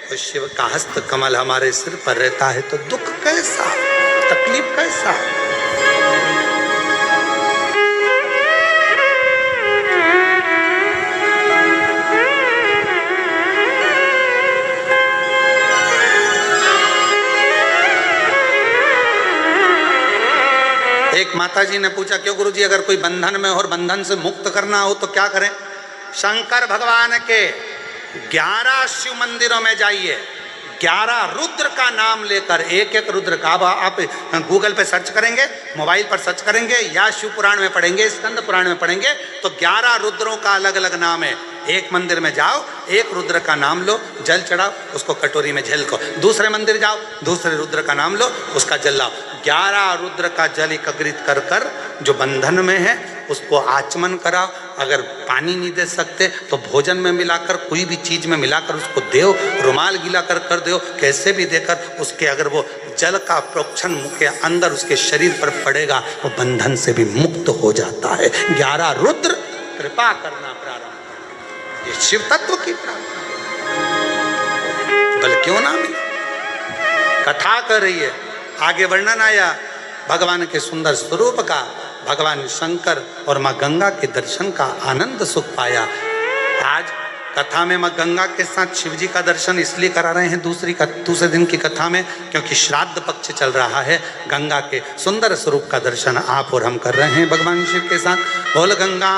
तो शिव का हस्त कमल हमारे सिर पर रहता है, तो दुख कैसा, तकलीफ कैसा। एक माताजी ने पूछा, क्यों गुरुजी, अगर कोई बंधन में हो और बंधन से मुक्त करना हो तो क्या करें? शंकर भगवान के 11 शिव मंदिरों में जाइए, 11 रुद्र का नाम लेकर, एक रुद्र का आप गूगल पे सर्च करेंगे, मोबाइल पर सर्च करेंगे, या शिव पुराण में पढ़ेंगे, स्कंद पुराण में पढ़ेंगे, तो 11 रुद्रों का अलग अलग नाम है। एक मंदिर में जाओ, एक रुद्र का नाम लो, जल चढ़ाओ, उसको कटोरी में झलको। दूसरे मंदिर जाओ, दूसरे रुद्र का नाम लो, उसका जल लाओ। 11 रुद्र का जल एकत्रित कर कर जो बंधन में है उसको आचमन कराओ। अगर पानी नहीं दे सकते तो भोजन में मिलाकर, कोई भी चीज़ में मिलाकर उसको देओ, रुमाल गीला कर दो, कैसे भी देकर उसके, अगर वो जल का प्रोक्षण मुख के अंदर उसके शरीर पर पड़ेगा, वो बंधन से भी मुक्त हो जाता है। 11 रुद्र कृपा करना प्रारंभ, ये शिव तत्व की प्रार्थना, बल क्यों ना मिले। कथा कर रही है, आगे वर्णन आया भगवान के सुंदर स्वरूप का, भगवान शंकर और माँ गंगा के दर्शन का आनंद सुख पाया। आज कथा में माँ गंगा के साथ शिव जी का दर्शन इसलिए करा रहे हैं दूसरे दिन की कथा में, क्योंकि श्राद्ध पक्ष चल रहा है। गंगा के सुंदर स्वरूप का दर्शन आप और हम कर रहे हैं भगवान शिव के साथ। बोल गंगा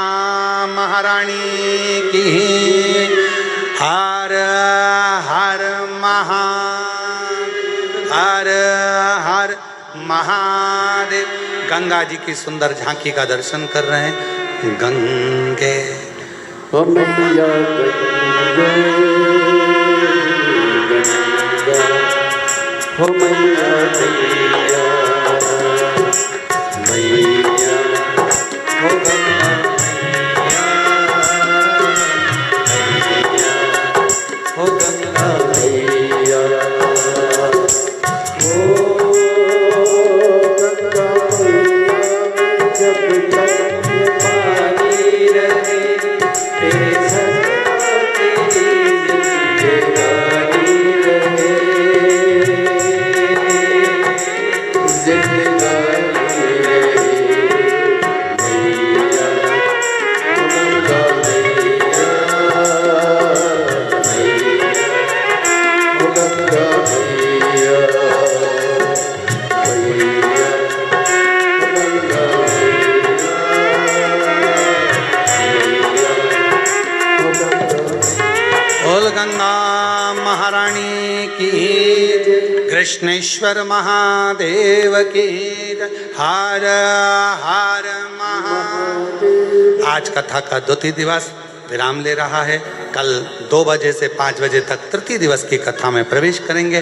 महारानी की, हर हर हर हर महादेव। गंगा जी की सुंदर झांकी का दर्शन कर रहे हैं। गंगे हो मैया गंगा गंगा, हो मैया गंगा मैया, हो गंगा मैया, हो गंगा मैया, हो गंगा मैया, जब तक ये पानी रहे तेरे सत्ता तेरी जिंदगानी रहे, जिंदगानी रहे मैया, हो गंगा मैया मैया, हो गंगा मैया मैया, हो गंगा मैया, हो गंगा। बोल गंगा महारानी की जय, कृष्णेश्वर महादेव की जय, हर हर महादेव। आज कथा का द्वितीय दिवस विराम ले रहा है। कल 2 बजे से 5 बजे तक तृतीय दिवस की कथा में प्रवेश करेंगे।